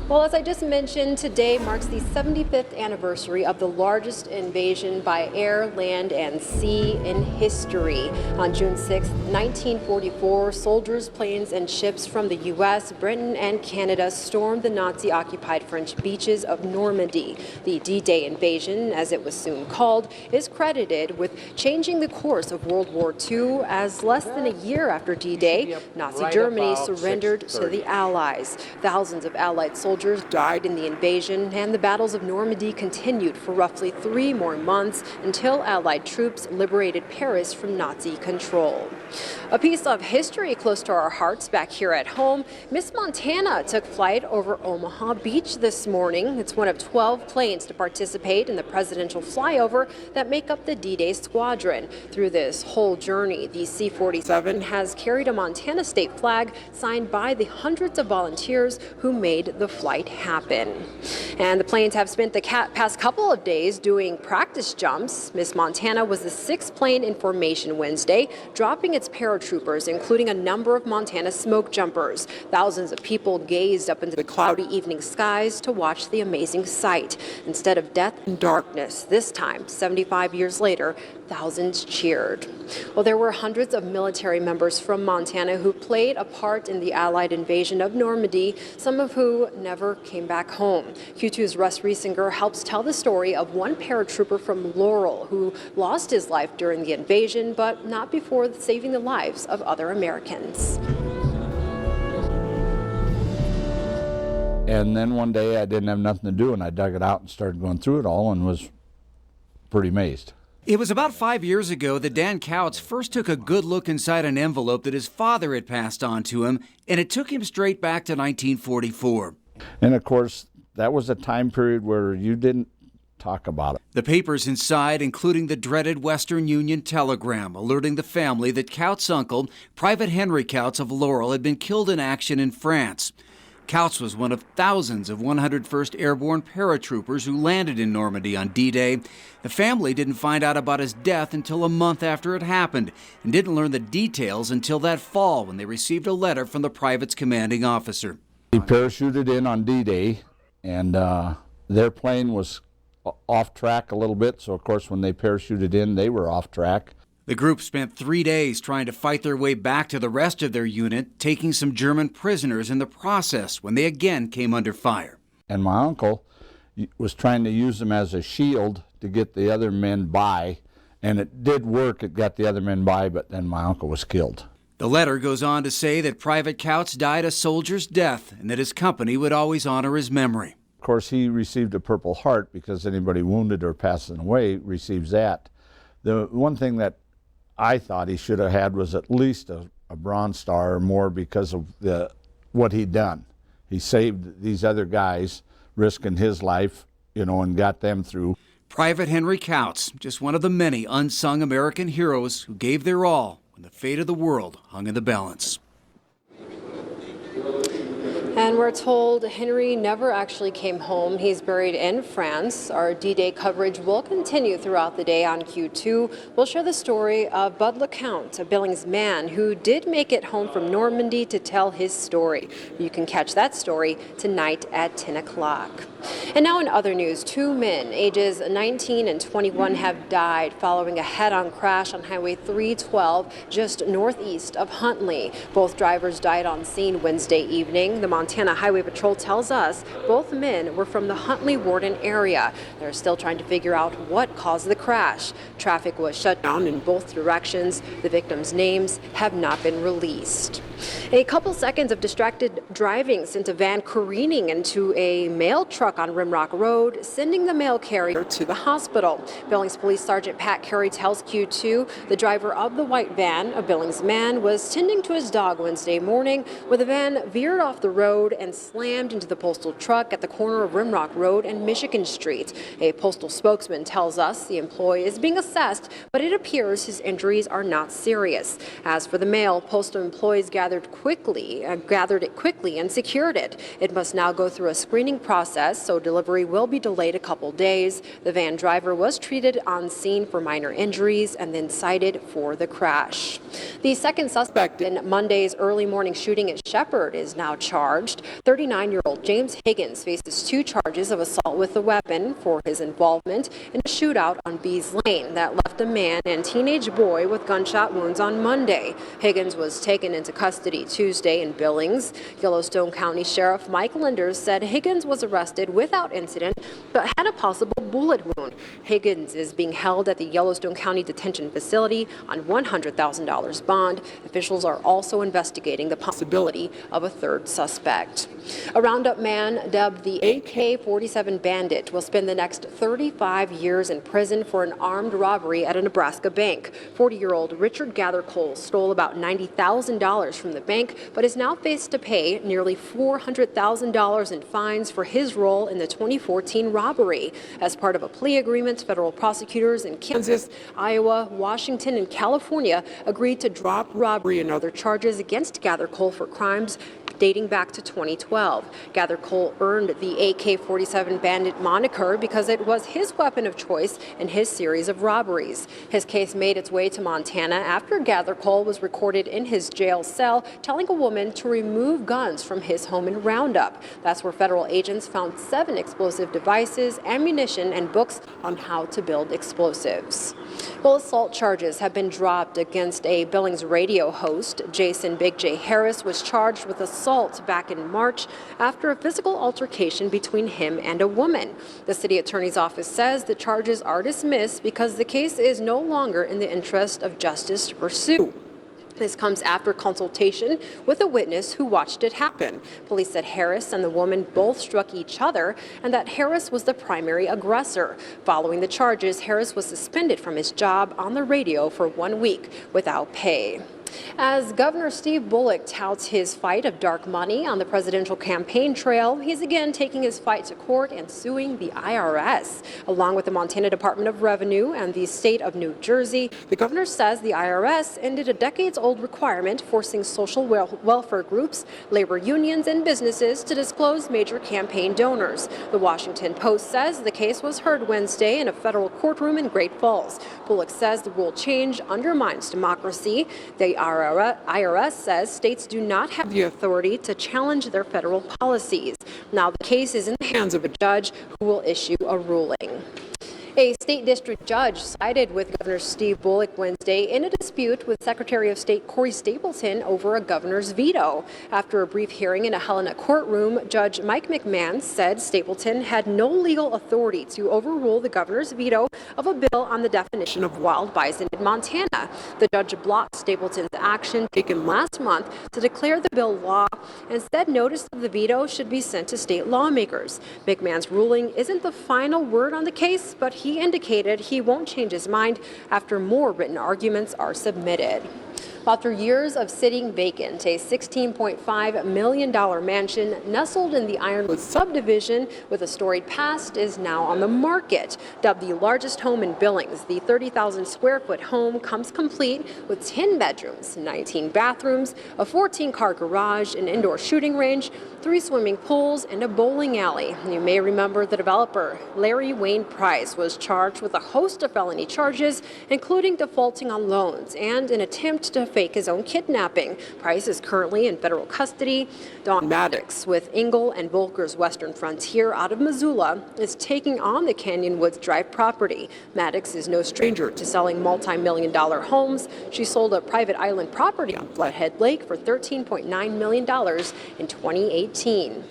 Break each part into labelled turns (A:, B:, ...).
A: Well, as I just mentioned, today marks the 75th anniversary of the largest invasion by air, land, and sea in history. On June 6, 1944, soldiers, planes, and ships from the U.S., Britain, and Canada stormed the Nazi-occupied French beaches of Normandy. The D-Day invasion, as it was soon called, is credited with changing the course of World War II, as less than a year after D-Day, Nazi Germany surrendered to the Allies. Thousands of Allied soldiers died in the invasion, and the battles of Normandy continued for roughly 3 more months until Allied troops liberated Paris from Nazi control. A piece of history close to our hearts back here at home. Miss Montana took flight over Omaha Beach this morning. It's one of 12 planes to participate in the presidential flyover that make up the D-Day squadron. Through this whole journey, the C-47 has carried a Montana state flag signed by the hundreds of volunteers who made the flight happen. And the planes have spent the past couple of days doing practice jumps. Miss Montana was the 6th plane in formation Wednesday, dropping its paratroopers, including a number of Montana smoke jumpers. Thousands of people gazed up into the cloudy evening skies to watch the amazing sight. Instead of death and darkness, this time, 75 years later, thousands cheered. Well, there were hundreds of military members from Montana who played a part in the Allied invasion of Normandy, some of who never came back home. Q2's Russ Riesinger helps tell the story of one paratrooper from Laurel who lost his life during the invasion, but not before saving the lives of other Americans.
B: And then one day I didn't have nothing to do, and I dug it out and started going through it all and was pretty amazed.
C: It was about 5 years ago that Dan Couts first took a good look inside an envelope that his father had passed on to him, and it took him straight back to 1944.
B: And of course, that was a time period where you didn't talk about it.
C: The papers inside, including the dreaded Western Union telegram alerting the family that Couts' uncle, Private Henry Couts of Laurel, had been killed in action in France. Couts was one of thousands of 101st Airborne paratroopers who landed in Normandy on D-Day. The family didn't find out about his death until a month after it happened and didn't learn the details until that fall when they received a letter from the private's commanding officer.
B: He parachuted in on D-Day, and their plane was off track a little bit, so of course when they parachuted in, they were off track.
C: The group spent 3 days trying to fight their way back to the rest of their unit, taking some German prisoners in the process when they again came under fire.
B: And my uncle was trying to use them as a shield to get the other men by, and it did work. It got the other men by, but then my uncle was killed.
C: The letter goes on to say that Private Couts died a soldier's death and that his company would always honor his memory.
B: Of course, he received a Purple Heart because anybody wounded or passing away receives that. The one thing that I thought he should have had was at least a Bronze Star or more because of what he'd done. He saved these other guys, risking his life, and got them through.
C: Private Henry Couts, just one of the many unsung American heroes who gave their all when the fate of the world hung in the balance.
A: And we're told Henry never actually came home. He's buried in France. Our D-Day coverage will continue throughout the day on Q2. We'll share the story of Bud LeCount, a Billings man who did make it home from Normandy to tell his story. You can catch that story tonight at 10 o'clock. And now in other news, 2 men, ages 19 and 21, have died following a head-on crash on Highway 312 just northeast of Huntley. Both drivers died on scene Wednesday evening. The Montana Highway Patrol tells us both men were from the Huntley-Warden area. They're still trying to figure out what caused the crash. Traffic was shut down in both directions. The victims' names have not been released. A couple seconds of distracted driving sent a van careening into a mail truck on Rimrock Road, sending the mail carrier to the hospital. Billings Police Sergeant Pat Carey tells Q2 the driver of the white van, a Billings man, was tending to his dog Wednesday morning when the van veered off the road and slammed into the postal truck at the corner of Rimrock Road and Michigan Street. A postal spokesman tells us the employee is being assessed, but it appears his injuries are not serious. As for the mail, postal employees gathered it quickly and secured it. It must now go through a screening process, so delivery will be delayed a couple days. The van driver was treated on scene for minor injuries and then cited for the crash. The second suspect in Monday's early morning shooting at Shepherd is now charged. charged. 39-year-old James Higgins faces 2 charges of assault with a weapon for his involvement in a shootout on Bees Lane that left a man and teenage boy with gunshot wounds on Monday. Higgins was taken into custody Tuesday in Billings. Yellowstone County Sheriff Mike Linders said Higgins was arrested without incident but had a possible bullet wound. Higgins is being held at the Yellowstone County Detention Facility on $100,000 bond. Officials are also investigating the possibility of a third suspect. A roundup man dubbed the AK-47 Bandit will spend the next 35 years in prison for an armed robbery at a Nebraska bank. 40-year-old Richard Gathercole stole about $90,000 from the bank, but is now faced to pay nearly $400,000 in fines for his role in the 2014 robbery. As part of a plea agreement, federal prosecutors in Kansas, Iowa, Washington, and California agreed to drop robbery and other charges against Gathercole for crimes dating back to 2012. Gathercole earned the AK-47 Bandit moniker because it was his weapon of choice in his series of robberies. His case made its way to Montana after Gathercole was recorded in his jail cell telling a woman to remove guns from his home in Roundup. That's where federal agents found 7 explosive devices, ammunition, and books on how to build explosives. Well, assault charges have been dropped against a Billings radio host. Jason Big J Harris was charged with assault back in March after a physical altercation between him and a woman. The city attorney's office says the charges are dismissed because the case is no longer in the interest of justice to pursue. This comes after consultation with a witness who watched it happen. Police said Harris and the woman both struck each other and that Harris was the primary aggressor. Following the charges, Harris was suspended from his job on the radio for 1 week without pay. As Governor Steve Bullock touts his fight of dark money on the presidential campaign trail, he's again taking his fight to court and suing the IRS. Along with the Montana Department of Revenue and the state of New Jersey, the governor says the IRS ended a decades-old requirement forcing social welfare groups, labor unions, and businesses to disclose major campaign donors. The Washington Post says the case was heard Wednesday in a federal courtroom in Great Falls. Bullock says the rule change undermines democracy. The IRS says states do not have the authority to challenge their federal policies. Now the case is in the hands of a judge who will issue a ruling. A state district judge sided with Governor Steve Bullock Wednesday in a dispute with Secretary of State Corey Stapleton over a governor's veto. After a brief hearing in a Helena courtroom, Judge Mike McMahon said Stapleton had no legal authority to overrule the governor's veto of a bill on the definition of wild bison in Montana. The judge blocked Stapleton's action taken last month to declare the bill law and said notice of the veto should be sent to state lawmakers. McMahon's ruling isn't the final word on the case, but he indicated he won't change his mind after more written arguments are submitted. After years of sitting vacant, a $16.5 million mansion nestled in the Ironwood subdivision with a storied past is now on the market. Dubbed the largest home in Billings, the 30,000 square foot home comes complete with 10 bedrooms, 19 bathrooms, a 14-car garage, an indoor shooting range, 3 swimming pools, and a bowling alley. You may remember the developer, Larry Wayne Price, was charged with a host of felony charges, including defaulting on loans and an attempt to fake his own kidnapping. Price is currently in federal custody. Don Maddox with Ingle and Volker's Western Frontier out of Missoula is taking on the Canyon Woods Drive property. Maddox is no stranger to selling multi-million-dollar homes. She sold a private island property on Flathead Lake for $13.9 million in 2018.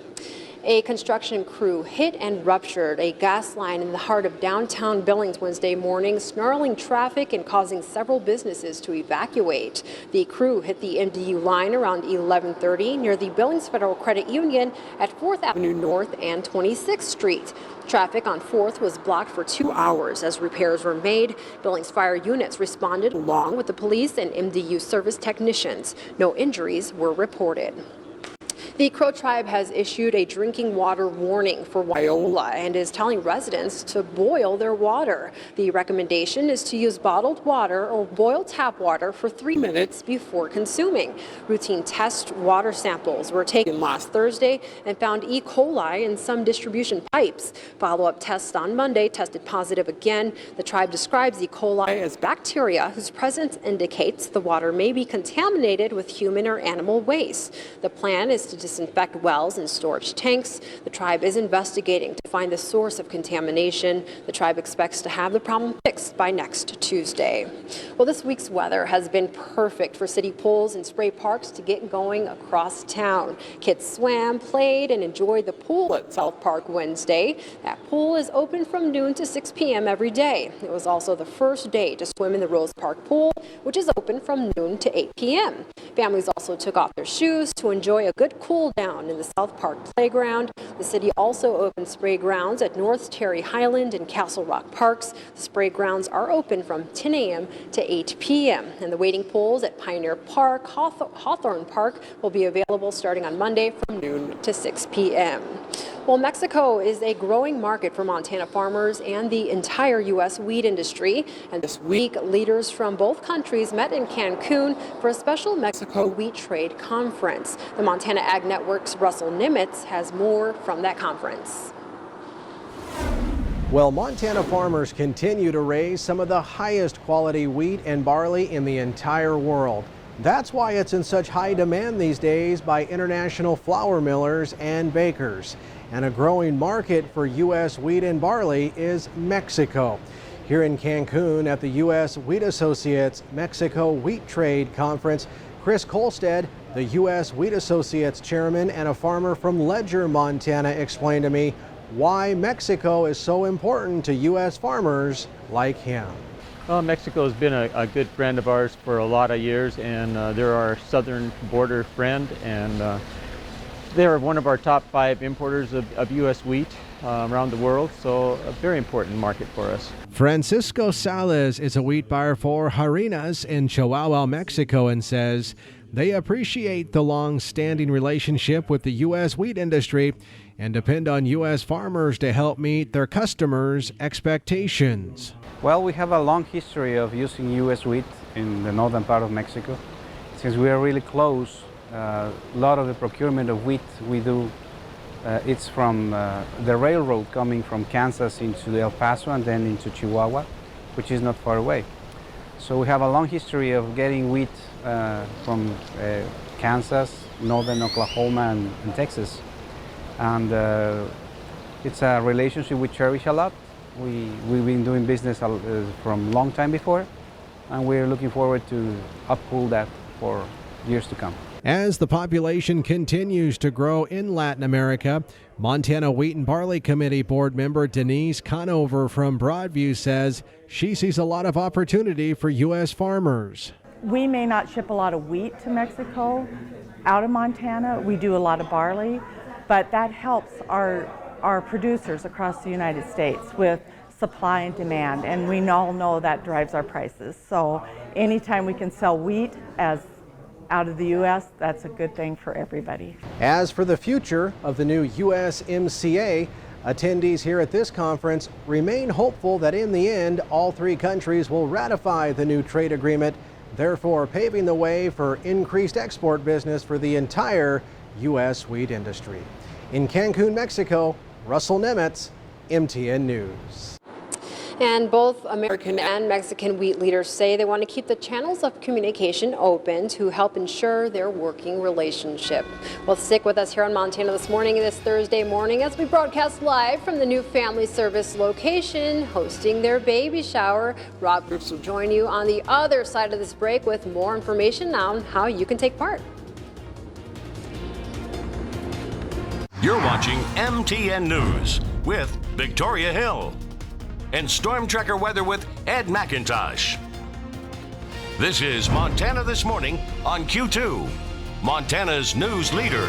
A: A construction crew hit and ruptured a gas line in the heart of downtown Billings Wednesday morning, snarling traffic and causing several businesses to evacuate. The crew hit the MDU line around 11:30 near the Billings Federal Credit Union at 4th Avenue North and 26th Street. Traffic on 4th was blocked for 2 hours as repairs were made. Billings fire units responded along with the police and MDU service technicians. No injuries were reported. The Crow Tribe has issued a drinking water warning for Wyola and is telling residents to boil their water. The recommendation is to use bottled water or boil tap water for 3 minutes before consuming. Routine test water samples were taken last Thursday and found E. coli in some distribution pipes. Follow-up tests on Monday tested positive again. The tribe describes E. coli as bacteria whose presence indicates the water may be contaminated with human or animal waste. The plan is to disinfect wells and storage tanks. The tribe is investigating to find the source of contamination. The tribe expects to have the problem fixed by next Tuesday. Well, this week's weather has been perfect for city pools and spray parks to get going across town. Kids swam, played, and enjoyed the pool at South Park Wednesday. That pool is open from noon to 6 p.m. every day. It was also the first day to swim in the Rose Park pool, which is open from noon to 8 p.m. Families also took off their shoes to enjoy a good cool down in the South Park playground. The city also opened spray grounds at North Terry Highland and Castle Rock Parks. The spray grounds are open from 10 a.m. to 8 p.m. And the wading pools at Pioneer Park, Hawthorne Park will be available starting on Monday from noon to 6 p.m. Well, Mexico is a growing market for Montana farmers and the entire U.S. wheat industry. And this week, leaders from both countries met in Cancun for a special Mexico Wheat Trade Conference. The Montana Ag Network's Russell Nimitz has more from that conference.
D: Well, Montana farmers continue to raise some of the highest quality wheat and barley in the entire world. That's why it's in such high demand these days by international flour millers and bakers. And a growing market for U.S. wheat and barley is Mexico. Here in Cancun at the U.S. Wheat Associates Mexico Wheat Trade Conference, Chris Kolstad, the U.S. Wheat Associates chairman and a farmer from Ledger, Montana, explained to me why Mexico is so important to U.S. farmers like him.
E: Well, Mexico has been a good friend of ours for a lot of years, and they're our southern border friend, and they're one of our top 5 importers of U.S. wheat around the world, so a very important market for us.
D: Francisco Salas is a wheat buyer for Harinas in Chihuahua, Mexico, and says they appreciate the long-standing relationship with the U.S. wheat industry and depend on U.S. farmers to help meet their customers' expectations.
F: Well, we have a long history of using U.S. wheat in the northern part of Mexico. Since we are really close, a lot of the procurement of wheat we do, it's from the railroad coming from Kansas into El Paso and then into Chihuahua, which is not far away. So we have a long history of getting wheat from Kansas, northern Oklahoma, and Texas. And it's a relationship we cherish a lot. We've been doing business from a long time before, and we're looking forward to uphold that for years to come.
D: As the population continues to grow in Latin America, Montana Wheat and Barley Committee board member Denise Conover from Broadview says she sees a lot of opportunity for U.S. farmers.
G: We may not ship a lot of wheat to Mexico out of Montana. We do a lot of barley, but that helps our producers across the United States with supply and demand, and we all know that drives our prices. So anytime we can sell wheat as out of the U.S., that's a good thing for everybody.
D: As for the future of the new USMCA, attendees here at this conference remain hopeful that in the end, all 3 countries will ratify the new trade agreement, therefore paving the way for increased export business for the entire U.S. wheat industry. In Cancun, Mexico, Russell Nimitz, MTN News.
A: And both American and Mexican wheat leaders say they want to keep the channels of communication open to help ensure their working relationship. Well, stick with us here on Montana This Morning this Thursday morning as we broadcast live from the new Family Service location hosting their baby shower. Rob Groups will join you on the other side of this break with more information on how you can take part.
H: You're watching MTN News with Victoria Hill and Storm Tracker weather with Ed McIntosh. This is Montana This Morning on Q2, Montana's news leader.